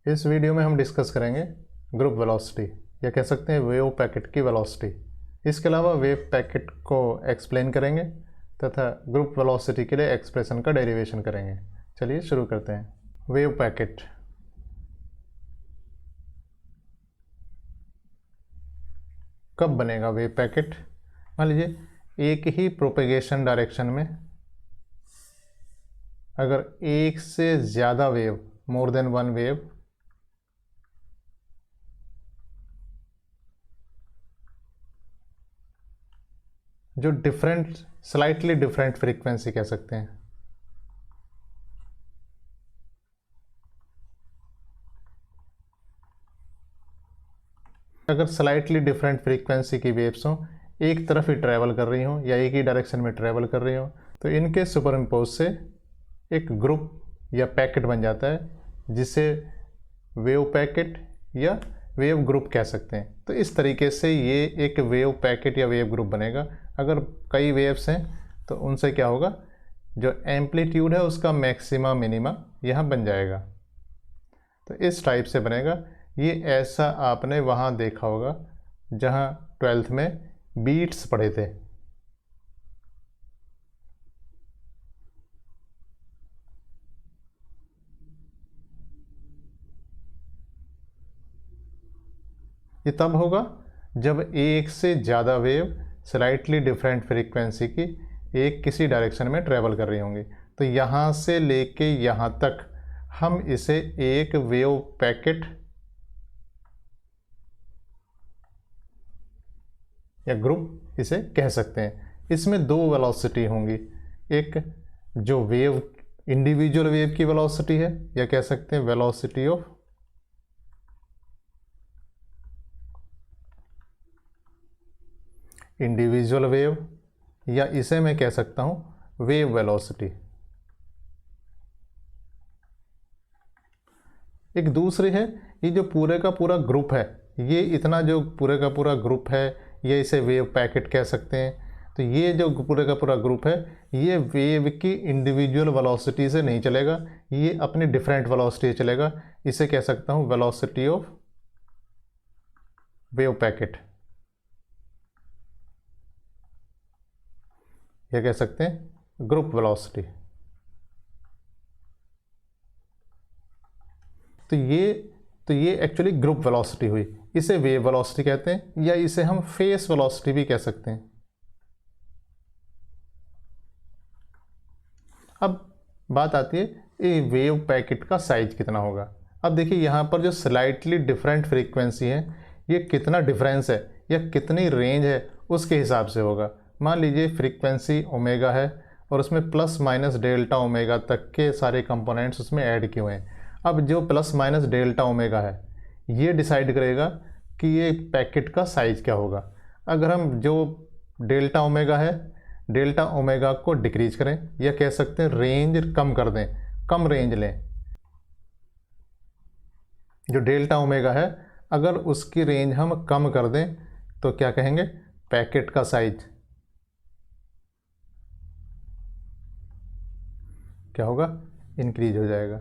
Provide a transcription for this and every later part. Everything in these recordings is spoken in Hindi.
इस वीडियो में हम डिस्कस करेंगे ग्रुप वेलोसिटी या कह सकते हैं वेव पैकेट की वेलोसिटी। इसके अलावा वेव पैकेट को एक्सप्लेन करेंगे तथा ग्रुप वेलोसिटी के लिए एक्सप्रेशन का डेरिवेशन करेंगे। चलिए शुरू करते हैं। वेव पैकेट कब बनेगा? वेव पैकेट मान लीजिए एक ही प्रोपेगेशन डायरेक्शन में अगर एक से ज़्यादा wave, more than one wave, जो डिफरेंट, स्लाइटली डिफरेंट फ्रीक्वेंसी कह सकते हैं, अगर स्लाइटली डिफरेंट फ्रीक्वेंसी की वेव्स हों, एक तरफ ही ट्रैवल कर रही हों या एक ही डायरेक्शन में ट्रैवल कर रही हों, तो इनके सुपरइम्पोज से एक ग्रुप या पैकेट बन जाता है जिसे वेव पैकेट या वेव ग्रुप कह सकते हैं। तो इस तरीके से ये एक वेव पैकेट या वेव ग्रुप बनेगा। अगर कई वेव्स हैं तो उनसे क्या होगा, जो एम्पलीट्यूड है उसका मैक्सिमा मिनिमा यहाँ बन जाएगा। तो इस टाइप से बनेगा। ये ऐसा आपने वहाँ देखा होगा जहाँ 12th में बीट्स पढ़े थे। ये तब होगा जब एक से ज़्यादा वेव स्लाइटली डिफरेंट फ्रीक्वेंसी की एक किसी डायरेक्शन में ट्रैवल कर रही होंगी। तो यहाँ से लेके यहाँ तक हम इसे एक वेव पैकेट या ग्रुप इसे कह सकते हैं। इसमें दो वेलोसिटी होंगी, एक जो वेव इंडिविजुअल वेव की वेलोसिटी है या कह सकते हैं वेलोसिटी ऑफ इंडिविजुअल वेव, या इसे मैं कह सकता हूं वेव वेलोसिटी। एक दूसरी है ये जो पूरे का पूरा ग्रुप है, ये इतना जो पूरे का पूरा ग्रुप है ये इसे वेव पैकेट कह सकते हैं। तो ये जो पूरे का पूरा ग्रुप है ये वेव की इंडिविजुअल वेलोसिटी से नहीं चलेगा, ये अपनी डिफरेंट वेलोसिटी से चलेगा। इसे कह सकता हूं वेलोसिटी ऑफ वेव पैकेट, या कह सकते हैं ग्रुप वेलोसिटी। तो ये एक्चुअली ग्रुप वेलोसिटी हुई। इसे वेव वेलोसिटी कहते हैं या इसे हम फेस वेलोसिटी भी कह सकते हैं। अब बात आती है ये वेव पैकेट का साइज कितना होगा। अब देखिए यहाँ पर जो स्लाइटली डिफरेंट फ्रीक्वेंसी है ये कितना डिफरेंस है या कितनी रेंज है उसके हिसाब से होगा। मान लीजिए फ्रीक्वेंसी ओमेगा है और उसमें प्लस माइनस डेल्टा ओमेगा तक के सारे कंपोनेंट्स उसमें ऐड किए हुए हैं। अब जो प्लस माइनस डेल्टा ओमेगा है ये डिसाइड करेगा कि ये पैकेट का साइज़ क्या होगा। अगर हम जो डेल्टा ओमेगा है, डेल्टा ओमेगा को डिक्रीज करें या कह सकते हैं रेंज कम कर दें, कम रेंज लें, जो डेल्टा ओमेगा है अगर उसकी रेंज हम कम कर दें तो क्या कहेंगे, पैकेट का साइज क्या होगा, इंक्रीज हो जाएगा।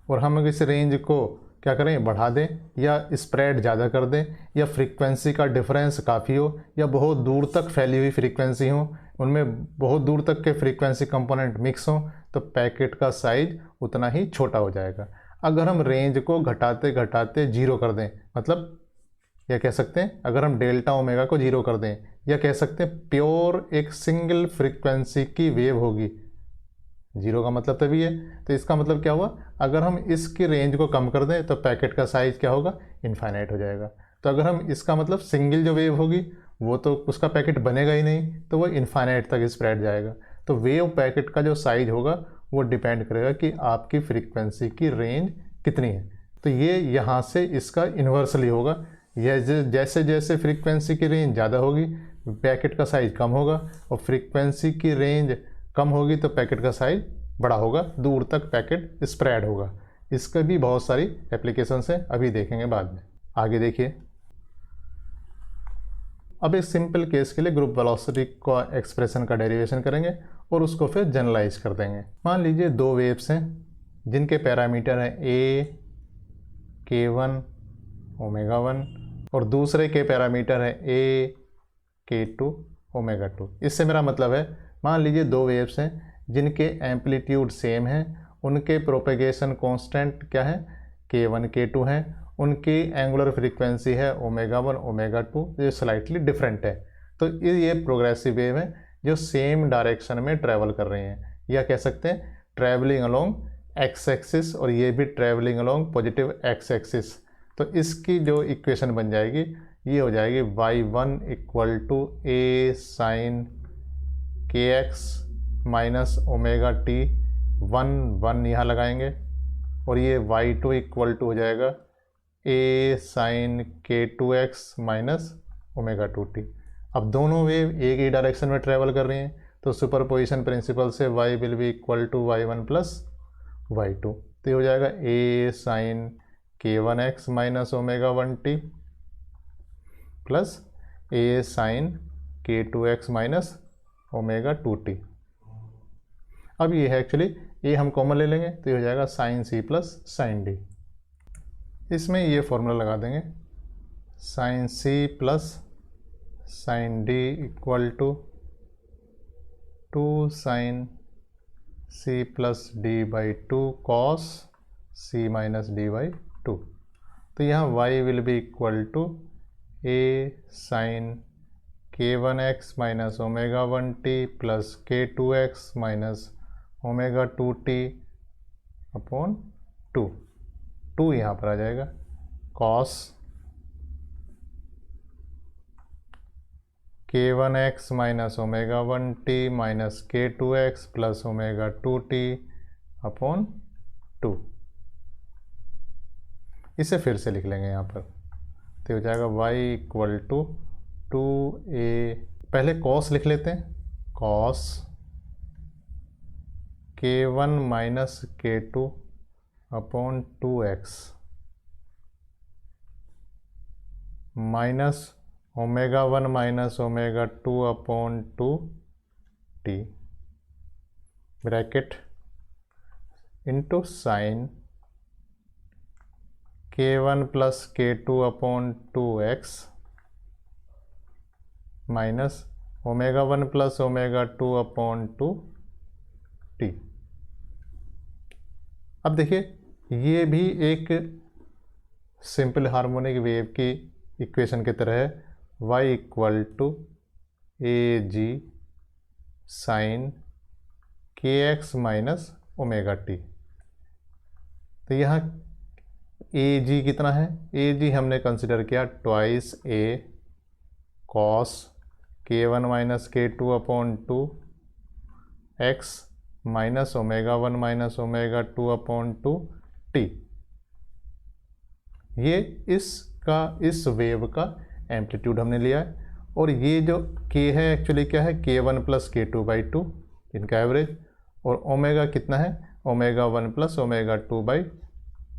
और हम अगर इस रेंज को क्या करें, बढ़ा दें या स्प्रेड ज़्यादा कर दें, या फ्रीक्वेंसी का डिफरेंस काफ़ी हो या बहुत दूर तक फैली हुई फ्रीक्वेंसी हो, उनमें बहुत दूर तक के फ्रीक्वेंसी कंपोनेंट मिक्स हों, तो पैकेट का साइज उतना ही छोटा हो जाएगा। अगर हम रेंज को घटाते घटाते जीरो कर दें, मतलब या कह सकते हैं अगर हम डेल्टा ओमेगा को जीरो कर दें, या कह सकते हैं प्योर एक सिंगल फ्रीक्वेंसी की वेव होगी, जीरो का मतलब तभी है। तो इसका मतलब क्या हुआ, अगर हम इसकी रेंज को कम कर दें तो पैकेट का साइज क्या होगा, इनफाइनाइट हो जाएगा। तो अगर हम इसका मतलब सिंगल जो वेव होगी वो तो उसका पैकेट बनेगा ही नहीं, तो वो इनफाइनाइट तक स्प्रेड जाएगा। तो वेव पैकेट का जो साइज होगा वो डिपेंड करेगा कि आपकी फ्रीक्वेंसी की रेंज कितनी है। तो ये यहाँ से इसका इन्वर्सली होगा, जैसे जैसे फ्रीक्वेंसी की रेंज ज़्यादा होगी पैकेट का साइज कम होगा, और फ्रीक्वेंसी की रेंज कम होगी तो पैकेट का साइज बड़ा होगा, दूर तक पैकेट स्प्रेड होगा। इसके भी बहुत सारी एप्लीकेशंस हैं, अभी देखेंगे बाद में। आगे देखिए, अब एक सिंपल केस के लिए ग्रुप वेलोसिटी का एक्सप्रेशन का डेरिवेशन करेंगे और उसको फिर जनरलाइज कर देंगे। मान लीजिए दो वेव्स हैं जिनके पैरामीटर हैं ए K1 ओमेगा 1 और दूसरे के पैरामीटर है A K2 ओमेगा 2। इससे मेरा मतलब है, मान लीजिए दो वेव्स हैं जिनके एम्पलीट्यूड सेम हैं, उनके प्रोपेगेशन कांस्टेंट क्या है, K1 K2 है, उनकी एंगुलर फ्रीक्वेंसी है ओमेगा 1 ओमेगा 2, जो स्लाइटली डिफरेंट है। तो ये प्रोग्रेसिव वेव है जो सेम डायरेक्शन में ट्रैवल कर रही हैं, या कह सकते हैं ट्रैवलिंग अलोंग एक्स एक्सिस, और ये भी travelling along positive x axis. तो इसकी जो इक्वेशन बन जाएगी ये हो जाएगी y1 equal to a sine kx minus omega t 1 यहाँ लगाएंगे, और ये y2 इक्वल टू हो जाएगा a sine k2x minus omega 2t। अब दोनों वेव एक ही डायरेक्शन में ट्रैवल कर रही हैं, तो सुपरपोजिशन प्रिंसिपल से y will be equal to y1 plus y2। तो ये हो जाएगा a sine k1x minus omega 1t plus a sine k2x minus omega 2t। अब ये है एक्चुअली, ये हम कॉमन ले लेंगे तो ये हो जाएगा sine c plus sine d। इसमें ये फॉर्मूला लगा देंगे, sine c plus sine d equal to 2 sine c plus d by 2 cos c minus d by 2। तो यहाँ y will be equal to a sine k1x minus omega 1t plus k2x minus omega 2t upon 2 यहाँ पर आ जाएगा, cos k1x minus omega 1t minus k2x plus omega 2t upon 2। इसे फिर से लिख लेंगे यहाँ पर, तो हो जाएगा y इक्वल टू 2a, पहले कॉस लिख लेते हैं, cos k1 minus k2 upon 2x minus omega 1 minus omega 2 upon 2t bracket into sine k1 plus k2 upon 2x minus omega 1 plus omega 2 upon 2t। अब देखिए ये भी एक सिंपल हार्मोनिक वेव की इक्वेशन की तरह है, y equal to a g sine kx minus omega t. तो यहाँ ए जी कितना है, ए जी हमने कंसिडर किया twice a cos k1 minus k2 upon 2 x minus omega 1 minus omega 2 upon 2t। ये इस वेव का एम्पलीट्यूड हमने लिया है, और ये जो k है एक्चुअली क्या है, k1 प्लस k2 बाई 2 इनका एवरेज, और ओमेगा कितना है, ओमेगा 1 प्लस ओमेगा 2 बाई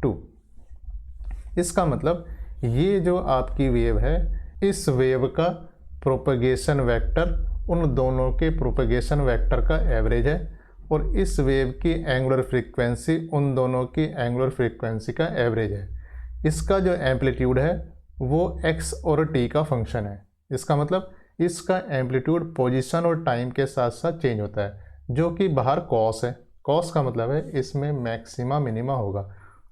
2। इसका मतलब ये जो आपकी वेव है, इस वेव का प्रोपगेशन वेक्टर उन दोनों के प्रोपगेशन वेक्टर का एवरेज है, और इस वेव की एंगुलर फ्रीक्वेंसी उन दोनों की एंगुलर फ्रीक्वेंसी का एवरेज है। इसका जो एम्पलीट्यूड है वो x और t का फंक्शन है। इसका मतलब इसका एम्पलीट्यूड पोजीशन और टाइम के साथ साथ चेंज होता है, जो कि बाहर कॉस है। कॉस का मतलब है इसमें मैक्सिमा मिनिमा होगा।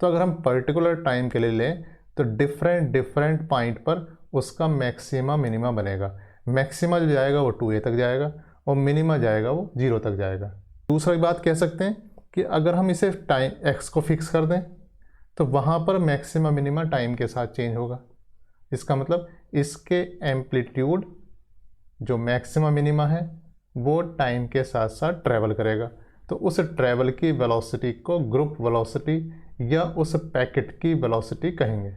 तो अगर हम पर्टिकुलर टाइम के लिए लें तो डिफरेंट पॉइंट पर उसका मैक्सिमा मिनिमा बनेगा। मैक्सिमा जो जाएगा वो 2a तक जाएगा, और मिनिमा जाएगा वो 0 तक जाएगा। दूसरी बात कह सकते हैं कि अगर हम इसे टाइम x को फिक्स कर दें तो वहाँ पर मैक्सिमा मिनिमा टाइम के साथ चेंज होगा। इसका मतलब इसके एम्पलीट्यूड जो मैक्सिमा मिनिमा है वो टाइम के साथ साथ ट्रैवल करेगा। तो उस ट्रैवल की वेलोसिटी को ग्रुप वेलोसिटी या उस पैकेट की वेलोसिटी कहेंगे।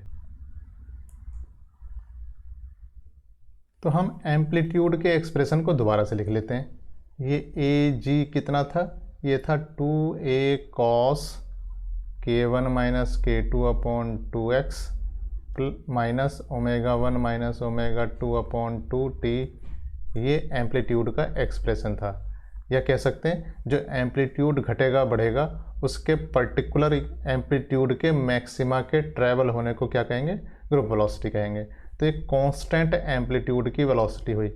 तो हम एम्पलीट्यूड के एक्सप्रेशन को दोबारा से लिख लेते हैं। ये ए जी कितना था, ये था 2a cos k1 minus k2 upon 2x minus omega 1 minus omega 2 upon 2t। ये एम्पलीट्यूड का एक्सप्रेशन था। या कह सकते हैं जो एम्पलीट्यूड घटेगा बढ़ेगा उसके पर्टिकुलर एम्पलीट्यूड के मैक्सिमा के ट्रैवल होने को क्या कहेंगे, ग्रुप वेलोसिटी कहेंगे। तो एक कांस्टेंट एम्पलीट्यूड की वेलोसिटी हुई।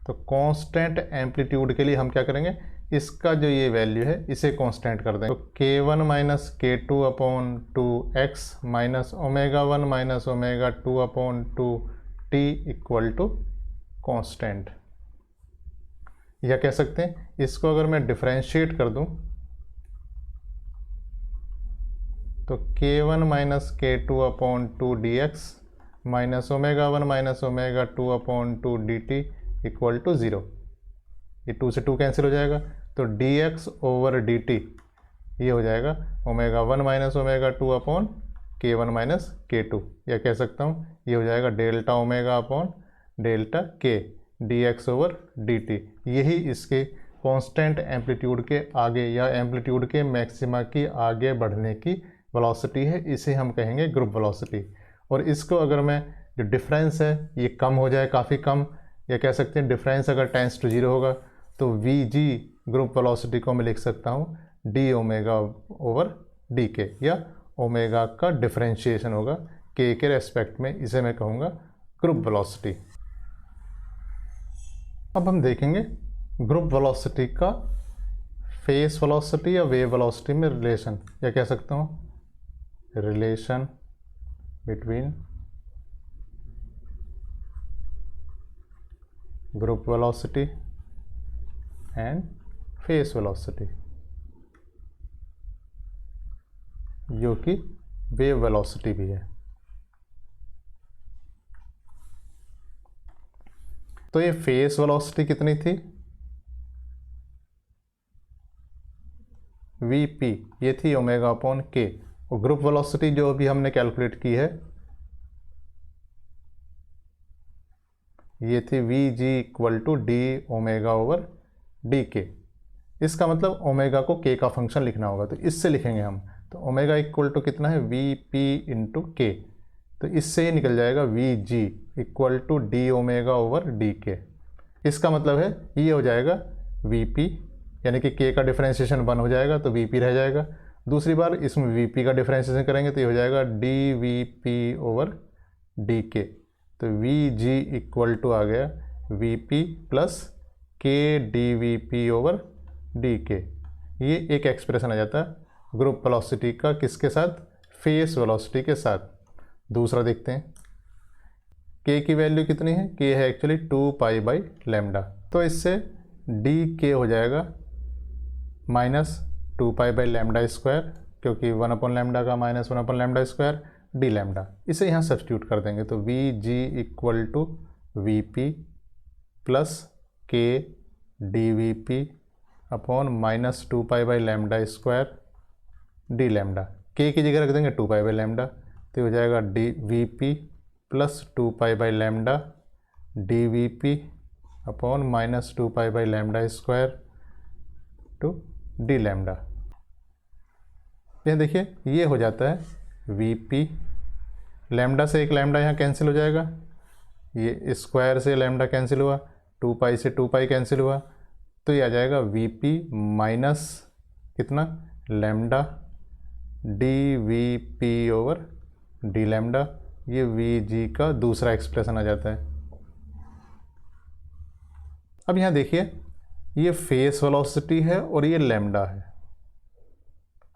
तो कांस्टेंट एम्पलीट्यूड के लिए हम क्या करेंगे, इसका जो ये वैल्यू है इसे कांस्टेंट कर देंगे। तो k1 minus k2 upon 2x minus ω1 minus ω2 upon 2t equal to constant. या कह सकते हैं इसको अगर मैं डिफरेंशिएट कर दूं तो k1 minus k2 upon 2 dx minus ω1 minus ω2 upon 2 dt equal to 0। ये 2 से 2 कैंसिल हो जाएगा, तो dx ओवर dt ये हो जाएगा ω1 minus ω2 upon k1 minus k2। या कह सकता हूँ ये हो जाएगा delta omega upon delta k dx over dt। यही इसके कांस्टेंट एम्पलीट्यूड के आगे या एम्पलीट्यूड के मैक्सिमा की आगे बढ़ने की वेलोसिटी है, इसे हम कहेंगे ग्रुप वेलोसिटी। और इसको अगर मैं जो डिफरेंस है ये कम हो जाए, काफ़ी कम, या कह सकते हैं डिफरेंस अगर टेंस टू 0 होगा तो vg ग्रुप वेलोसिटी को मैं लिख सकता हूँ डी ओमेगा ओवर डी के, या ओमेगा का डिफरेंशिएशन होगा k के रेस्पेक्ट में, इसे मैं कहूँगा ग्रुप वेलोसिटी। अब हम देखेंगे ग्रुप वेलोसिटी का फेस वेलोसिटी या वेव वेलोसिटी में रिलेशन, या कह सकता हूँ relation between group velocity and face velocity, जो कि वेव वेलोसिटी भी है। तो ये फेस वेलोसिटी कितनी थी, vp, ये थी ओमेगा अपॉन के। और ग्रुप वेलोसिटी जो अभी हमने कैलकुलेट की है ये थी vg equal to d omega over d k. इसका मतलब ओमेगा को k का फंक्शन लिखना होगा, तो इससे लिखेंगे हम। तो ओमेगा इक्वल टू कितना है, vp इंटू के। तो इससे ही निकल जाएगा vg equal to d omega over d k. इसका मतलब है ये हो जाएगा vp, यानी कि k का डिफरेंशिएशन 1 हो जाएगा तो vp रह जाएगा। दूसरी बार इसमें vp का डिफरेंशिएशन करेंगे तो ये हो जाएगा dvp ओवर dk। तो vg इक्वल टू आ गया vp plus k dvp over dk। ये एक एक्सप्रेशन आ जाता है ग्रुप वेलोसिटी का, किसके साथ, फेस वेलोसिटी के साथ। दूसरा देखते हैं, k की वैल्यू कितनी है, k है एक्चुअली 2 पाई बाई लैम्डा। तो इससे dk हो जाएगा minus 2 pi by lambda square, क्योंकि 1 अपॉन लैम्डा का minus 1 upon lambda square d lambda. इसे यहाँ सब्स्टिट्यूट कर देंगे तो vg equal to vp plus k dvp upon minus 2 pi by lambda square d lambda. k की जगह रख देंगे 2 पाई बाई लैम्डा, तो हो जाएगा dvp plus 2 pi by lambda dvp upon minus 2 pi by lambda square to d lambda. यह देखिए ये हो जाता है vp, लैम्डा से एक लैम्डा यहाँ कैंसिल हो जाएगा, ये स्क्वायर से लैम्डा कैंसिल हुआ, 2 पाई से 2 पाई कैंसिल हुआ, तो ये आ जाएगा vp माइनस कितना, lambda dvp over D lambda. ये vg का दूसरा एक्सप्रेशन आ जाता है। अब यहाँ देखिए ये फेस वेलोसिटी है और ये लैम्डा है।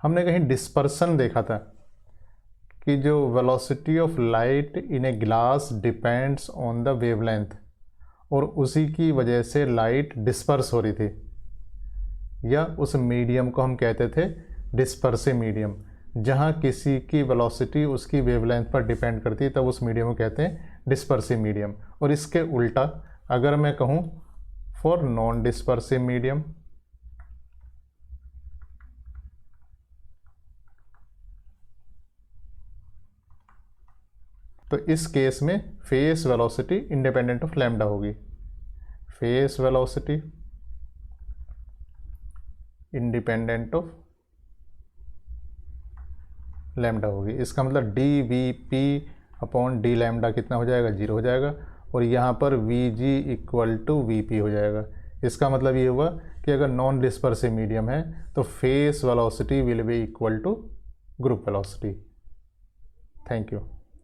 हमने कहीं डिस्पर्सन देखा था कि जो velocity of light in a glass depends on the wavelength, और उसी की वजह से लाइट डिस्पर्स हो रही थी, या उस मीडियम को हम कहते थे डिस्पर्सिव मीडियम। जहाँ किसी की वेलोसिटी उसकी वेवलेंथ पर डिपेंड करती है तब उस मीडियम को कहते हैं डिस्पर्सिव मीडियम। और इसके उल्टा अगर मैं कहूँ फॉर नॉन डिस्पर्सिव मीडियम, तो इस केस में phase velocity independent of lambda होगी। Phase velocity independent of lambda होगी। इसका मतलब D V P upon D lambda कितना हो जाएगा, 0 हो जाएगा। और यहाँ पर V G equal to V P हो जाएगा। इसका मतलब ये हुआ कि अगर नॉन डिस्पर्सिव मीडियम है तो phase velocity will be equal to group velocity. Thank you.